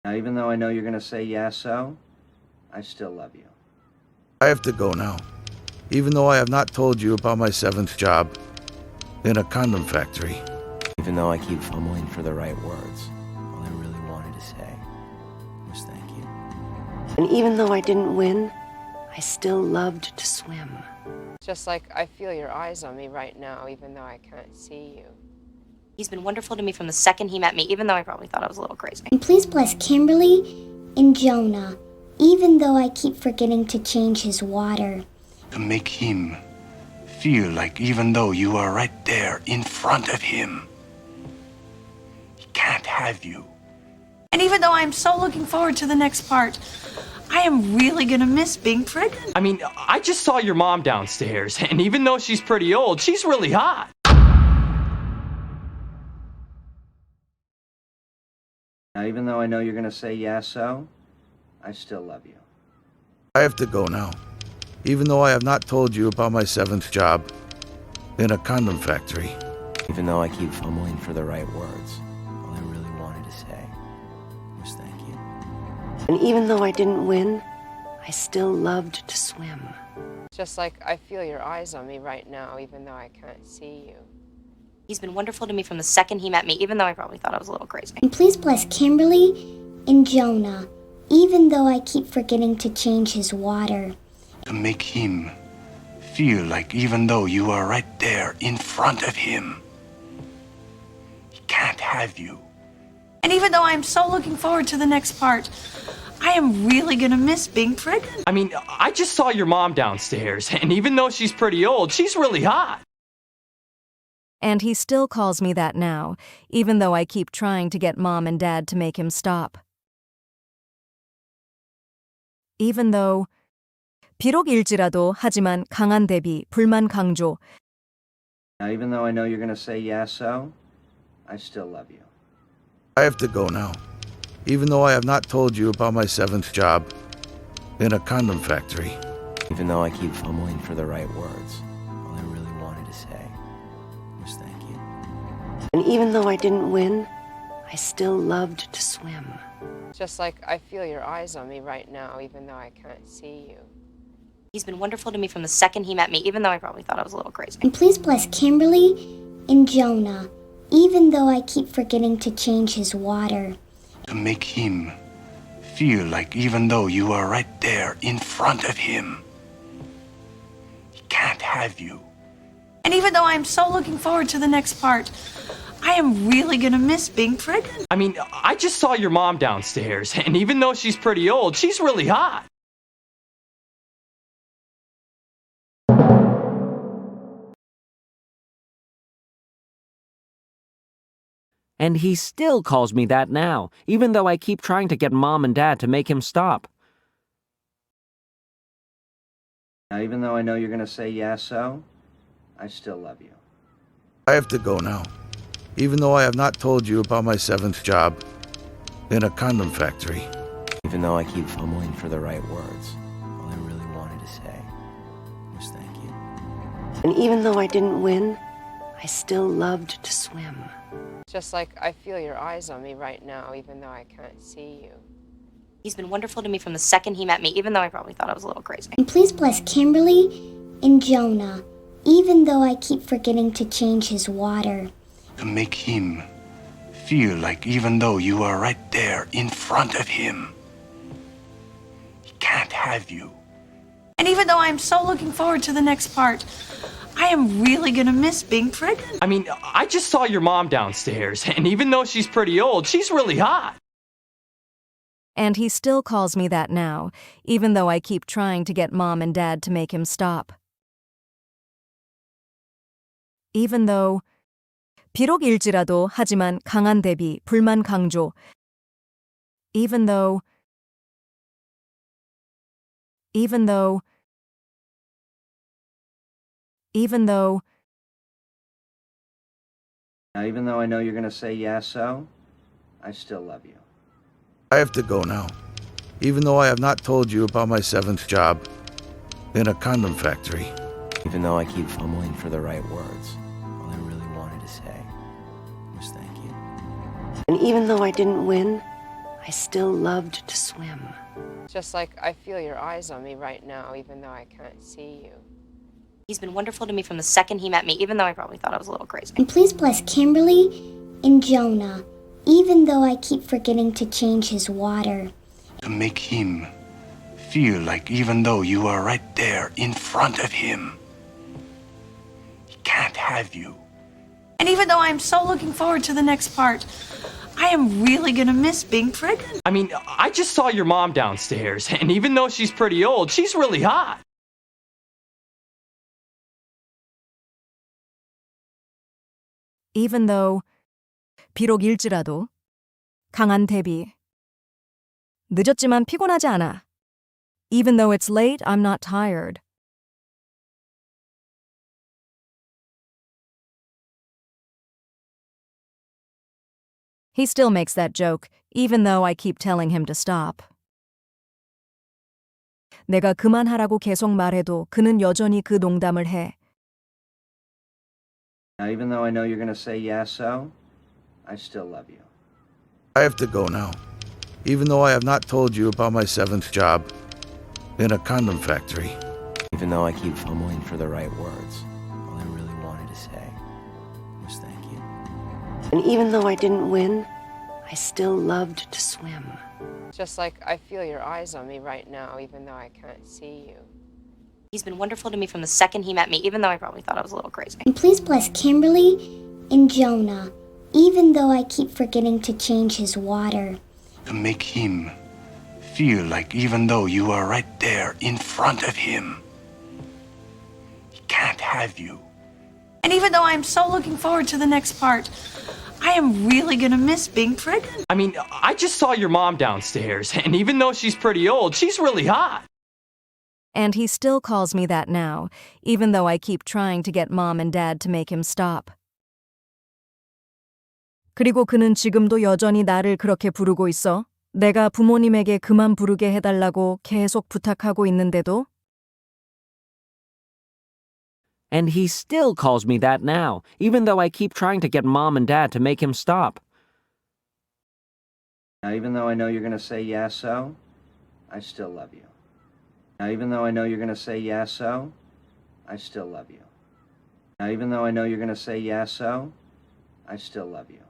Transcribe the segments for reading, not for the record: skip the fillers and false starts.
Now, even though I know you're going to say yeah, so, I still love you. I have to go now. Even though I have not told you about my 7th job in a condom factory. Even though I keep fumbling for the right words, all I really wanted to say was thank you. And even though I didn't win, I still loved to swim. Just like I feel your eyes on me right now, even though I can't see you. He's been wonderful to me from the second he met me, even though I probably thought I was a little crazy. And please bless Kimberly and Jonah, even though I keep forgetting to change his water. To make him feel like even though you are right there in front of him, he can't have you. And even though I'm so looking forward to the next part, I am really gonna miss being pregnant. I mean, I just saw your mom downstairs, and even though she's pretty old, she's really hot. Now, even though I know you're going to say yeah, so, I still love you. I have to go now. Even though I have not told you about my 7th job in a condom factory. Even though I keep fumbling for the right words, all I really wanted to say was thank you. And even though I didn't win, I still loved to swim. Just like I feel your eyes on me right now, even though I can't see you. He's been wonderful to me from the second he met me, even though I probably thought I was a little crazy. And please bless Kimberly and Jonah, even though I keep forgetting to change his water. To make him feel like even though you are right there in front of him, he can't have you. And even though I'm so looking forward to the next part, I am really gonna miss being pregnant. I mean, I just saw your mom downstairs, and even though she's pretty old, she's really hot. And he still calls me that now, even though I keep trying to get Mom and Dad to make him stop. Even though 비록 일지라도 하지만 강한 대비 불만 강조. Now, even though I know you're going to say yeah, so, I still love you. I have to go now. Even though I have not told you about my 7th job in a condom factory. Even though I keep fumbling for the right words, all I really wanted to say was thank you. And even though I didn't win, I still loved to swim. Just like I feel your eyes on me right now, even though I can't see you. He's been wonderful to me from the second he met me, even though I probably thought I was a little crazy. And please bless Kimberly and Jonah, even though I keep forgetting to change his water. To make him feel like even though you are right there in front of him, he can't have you. And even though I'm so looking forward to the next part, I am really gonna miss being pregnant. I mean, I just saw your mom downstairs, and even though she's pretty old, she's really hot. And he still calls me that now, even though I keep trying to get Mom and Dad to make him stop. Now, even though I know you're going to say yeah, so, I still love you. I have to go now. Even though I have not told you about my 7th job in a condom factory. Even though I keep fumbling for the right words, all I really wanted to say was thank you. And even though I didn't win, I still loved to swim. Just like I feel your eyes on me right now, even though I can't see you. He's been wonderful to me from the second he met me, even though I probably thought I was a little crazy. And please bless Kimberly and Jonah, even though I keep forgetting to change his water. To make him feel like even though you are right there in front of him, he can't have you. And even though I'm so looking forward to the next part, I am really gonna miss being pregnant. I mean, I just saw your mom downstairs, and even though she's pretty old, she's really hot. And he still calls me that now, even though I keep trying to get Mom and Dad to make him stop. Even though 비록 일지라도 하지만 강한 대비 불만 강조. Even though Now, even though I know you're going to say yeah, so, I still love you. I have to go now. Even though I have not told you about my 7th job in a condom factory. Even though I keep fumbling for the right words, all I really wanted to say was thank you. And even though I didn't win, I I still loved to swim. Just like I feel your eyes on me right now, even though I can't see you. He's been wonderful to me from the second he met me, even though I probably thought I was a little crazy. And please bless Kimberly and Jonah, even though I keep forgetting to change his water. To make him feel like even though you are right there in front of him, he can't have you. And even though I'm so looking forward to the next part, I am really gonna miss being pregnant. I mean, I just saw your mom downstairs, and even though she's pretty old, she's really hot. Even though, 비록 일지라도, 강한 대비. 늦었지만 피곤하지 않아. Even though it's late, I'm not tired. He still makes that joke, even though I keep telling him to stop. 내가 그만하라고 계속 말해도 그는 여전히 그 농담을 해. Now, even though I know you're going to say yeah, so, I still love you. I have to go now, even though I have not told you about my 7th job in a condom factory. Even though I keep fumbling for the right words, all I really wanted to say was thank you. And even though I didn't win, I still loved to swim. Just like I feel your eyes on me right now, even though I can't see you. He's been wonderful to me from the second he met me, even though I probably thought I was a little crazy. And please bless Kimberly and Jonah, even though I keep forgetting to change his water. To make him feel like even though you are right there in front of him, he can't have you. And even though I'm so looking forward to the next part, I am really gonna miss being pregnant. I mean, I just saw your mom downstairs, and even though she's pretty old, she's really hot. And he still calls me that now, even though I keep trying to get mom and dad to make him stop. 그리고 그는 지금도 여전히 나를 그렇게 부르고 있어. 내가 부모님에게 그만 부르게 해달라고 계속 부탁하고 있는데도. And he still calls me that now, even though I keep trying to get mom and dad to make him stop. Now, even though I know you're going to say yeah, so, I still love you. Now, even though I know you're going to say yeah, so, I still love you. Now, even though I know you're going to say yeah, so, I still love you.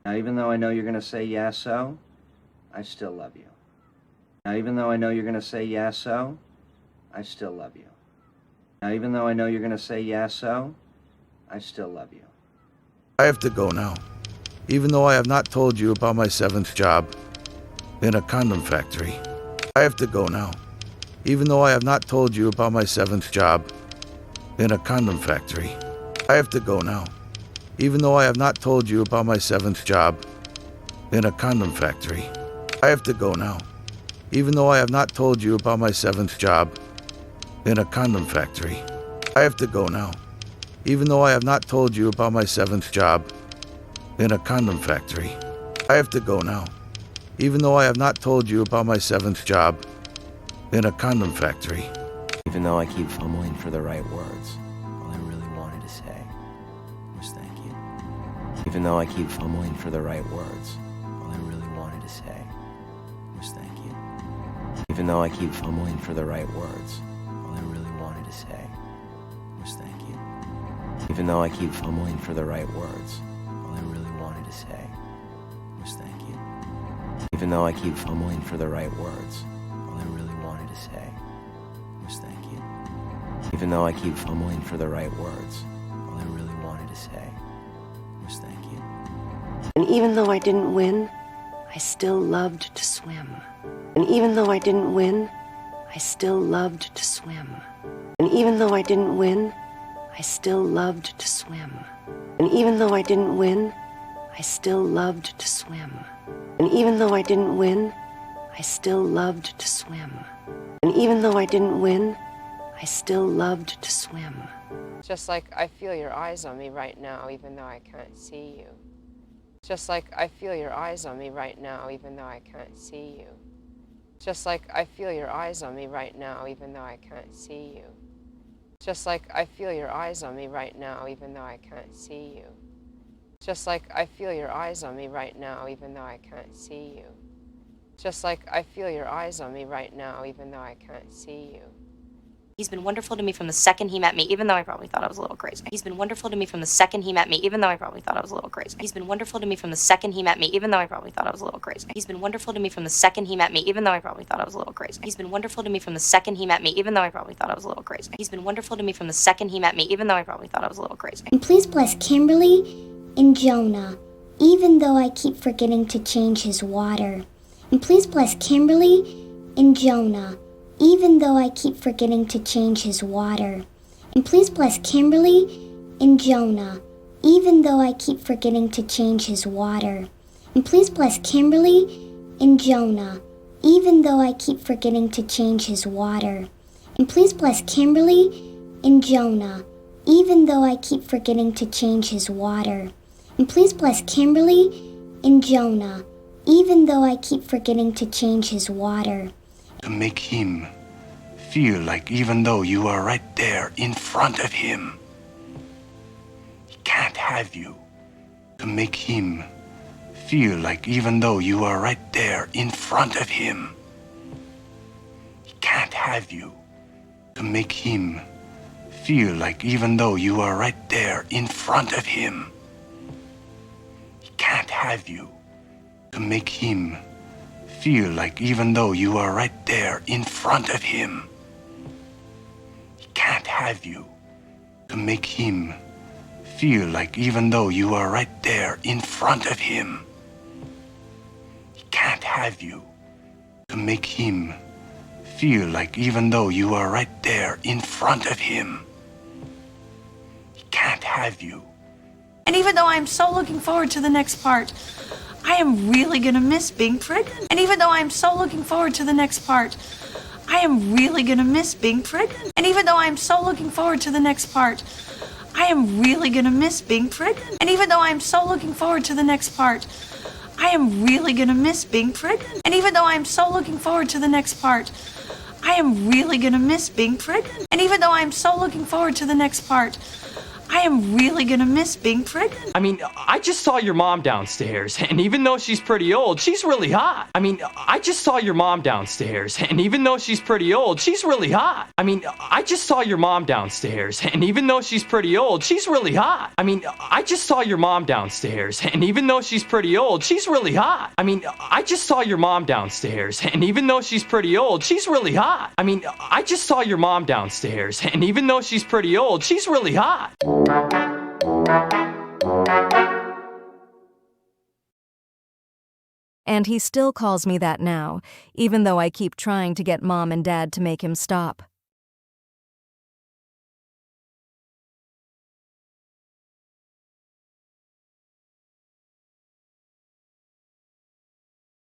Now, even though I know you're going to say yeah, so, I still love you. Now, even though I know you're going to say yeah, so, I still love you. Now, even though I know you're going to say yeah, so, I still love you. I have to go now, even though I have not told you about my 7th job in a condom factory. I have to go now, even though I have not told you about my 7th job in a condom factory. I have to go now, even though I have not told you about my 7th job in a condom factory. I have to go now, even though I have not told you about my 7th job in a condom factory. I have to go now, even though I have not told you about my 7th job in a condom factory. I have to go now, even though I have not told you about my 7th job in a condom factory. Even though I keep fumbling for the right words, all I really wanted to say was thank you. Even though I keep fumbling for the right words, all I really wanted to say was thank you. Even though I keep fumbling for the right words, all I really wanted to say was thank you. Even though I keep fumbling for the right words, all I really wanted to say was thank you. Even though I keep fumbling for the right words, all I really wanted to say was thank you. Even though I keep fumbling for the right words, all I really wanted to say was thank you. And even though I didn't win, I still loved to swim. And even though I didn't win, I still loved to swim. And even though I didn't win, I still loved to swim. And even though I didn't win, I still loved to swim. And even though I didn't win, I still loved to swim. And even though I didn't win, I still loved to swim. Just like I feel your eyes on me right now, even though I can't see you. Just like I feel your eyes on me right now, even though I can't see you. Just like I feel your eyes on me right now, even though I can't see you. Just like I feel your eyes on me right now, even though I can't see you. Just like I feel your eyes on me right now, even though I can't see you. Just like I feel your eyes on me right now, even though I can't see you. He's been wonderful to me from the second he met me, even though I probably thought I was a little crazy. He's been wonderful to me from the second he met me, even though I probably thought I was a little crazy. He's been wonderful to me from the second he met me, even though I probably thought I was a little crazy. He's been wonderful to me from the second he met me, even though I probably thought I was a little crazy. He's been wonderful to me from the second he met me, even though I probably thought I was a little crazy. He's been wonderful to me from the second he met me, even though I probably thought I was a little crazy. And please bless Kimberly and Jonah, even though I keep forgetting to change his water. And please bless Kimberly and Jonah, even though I keep forgetting to change his water. And please bless Kimberly and Jonah, even though I keep forgetting to change his water. And please bless Kimberly and Jonah, even though I keep forgetting to change his water. And please bless Kimberly and Jonah, even though I keep forgetting to change his water. And please bless Kimberly and Jonah, even though I keep forgetting to change his water. To make him feel like even though you are right there in front of him, he can't have you. To make him feel like even though you are right there in front of him, he can't have you. To make him feel like even though you are right there in front of him, he can't have you. To make him feel like even though you are right there in front of him, he can't have you. To make him feel like even though you are right there in front of him, he can't have you. To make him feel like even though you are right there in front of him, he can't have you. And even though I'm so looking forward to the next part, I am really gonna miss being pregnant. And even though I'm so looking forward to the next part, I am really gonna miss being pregnant. And even though I'm so looking forward to the next part, I am really gonna miss being pregnant. And even though I'm so looking forward to the next part, I am really gonna miss being pregnant. And even though I'm so looking forward to the next part, I am really gonna miss being pregnant. And even though I'm so looking forward to the next part, I am really gonna miss being pregnant. I mean, I just saw your mom downstairs, and even though she's pretty old, she's really hot. I mean, I just saw your mom downstairs, and even though she's pretty old, she's really hot. I mean, I just saw your mom downstairs, and even though she's pretty old, she's really hot. I mean, I just saw your mom downstairs, and even though she's pretty old, she's really hot. I mean, I just saw your mom downstairs, and even though she's pretty old, she's really hot. I mean, I just saw your mom downstairs, and even though she's pretty old, she's really hot. And he still calls me that now, even though I keep trying to get Mom and Dad to make him stop.